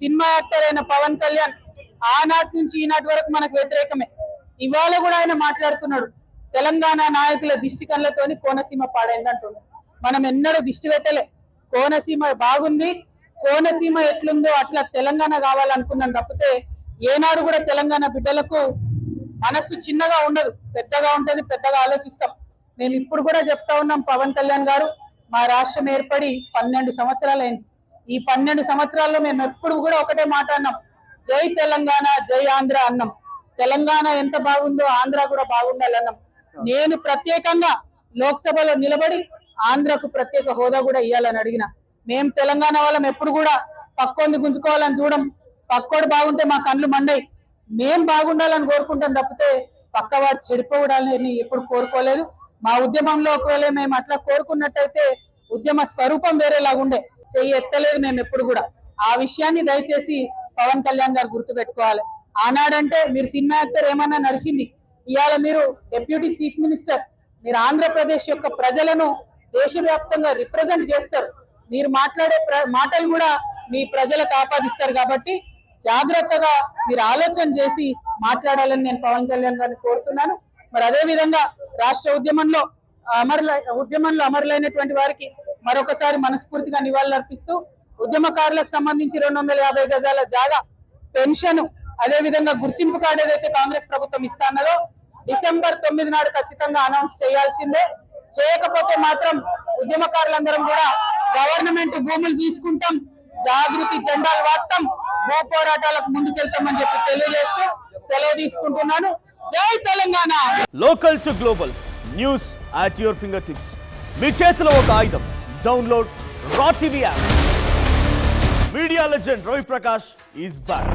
Cinema actor అయిన పవన్ కళ్యాణ్ ఆనాటి నుంచి ఈనాటి వరకు మనకు వ్యతిరేకమే. ఇవాళ కూడా ఆయన మాట్లాడుతున్నాడు తెలంగాణ నాయకుల దిష్టి కళ్ళతోని కోనసీమ పాడైంది అంటున్నాడు. మనం ఎన్నడూ దిష్టి పెట్టలే. కోనసీమ బాగుంది, కోనసీమ ఎట్లుందో అట్లా తెలంగాణ కావాలనుకున్నాం తప్పితే ఏనాడు కూడా తెలంగాణ బిడ్డలకు మనస్సు చిన్నగా ఉండదు, పెద్దగా ఉంటది, పెద్దగా ఆలోచిస్తాం. మేము ఇప్పుడు కూడా చెప్తా ఉన్నాం, పవన్ కళ్యాణ్ గారు మా రాష్ట్రం ఏర్పడి 12 సంవత్సరాలైంది. ఈ 12 సంవత్సరాల్లో మేము ఎప్పుడు కూడా ఒకటే మాట అన్నాం, జై తెలంగాణ జై ఆంధ్ర అన్నాం. తెలంగాణ ఎంత బాగుందో ఆంధ్ర కూడా బాగుండాలన్నాం. నేను ప్రత్యేకంగా లోక్సభలో నిలబడి ఆంధ్రకు ప్రత్యేక హోదా కూడా ఇవ్వాలని అడిగిన. మేము తెలంగాణ వాళ్ళం ఎప్పుడు కూడా పక్కోని గుంజుకోవాలని చూడం. పక్కోడు బాగుంటే మా కళ్ళు మండాయి. మేం బాగుండాలని కోరుకుంటాం తప్పితే పక్కవాడు చెడిపోవడాలని ఎప్పుడు కోరుకోలేదు. మా ఉద్యమంలో ఒకవేళ మేము అట్లా కోరుకున్నట్టయితే ఉద్యమ స్వరూపం వేరేలాగుండే. చెయ్యి ఎత్తలేదు మేము ఎప్పుడు కూడా. ఆ విషయాన్ని దయచేసి పవన్ కళ్యాణ్ గారు గుర్తుపెట్టుకోవాలి. ఆనాడంటే మీరు సినిమా యాక్టర్ ఏమన్నా నడిచింది, ఇవాళ మీరు డిప్యూటీ చీఫ్ మినిస్టర్. మీరు ఆంధ్రప్రదేశ్ యొక్క ప్రజలను దేశవ్యాప్తంగా రిప్రజెంట్ చేస్తారు. మీరు మాట్లాడే మాటలు కూడా మీ ప్రజలకు ఆపాదిస్తారు. కాబట్టి జాగ్రత్తగా మీరు ఆలోచన చేసి మాట్లాడాలని నేను పవన్ కళ్యాణ్ గారిని కోరుతున్నాను. మరి అదే విధంగా రాష్ట్ర ఉద్యమంలో అమరులైనటువంటి వారికి మరొకసారి మనస్ఫూర్తిగా నివాళులు అర్పిస్తూ ఉద్యమకారులకు సంబంధించి 250 గజాల జాగా, పెన్షన్, అదే విధంగా గుర్తింపు కార్డు ఏదైతే కాంగ్రెస్ ప్రభుత్వం ఇస్తానదో డిసెంబర్ 9 నాడు ఖచ్చితంగా అనౌన్స్ చేయాల్సిందే. చేయకపోతే మాత్రం ఉద్యమకారులందరం కూడా గవర్నమెంట్ భూములు తీసుకుంటాం, జాగృతి జెండాలు వాడతాం, భూ పోరాటాలకు ముందుకెళ్తామని చెప్పి తెలియజేస్తూ సెలవు తీసుకుంటున్నాను. Jai Telangana. Local to global news at your fingertips. మీ చేతిలో ఒక ఆయుధం. Download Raw TV app. Media legend Ravi Prakash is back.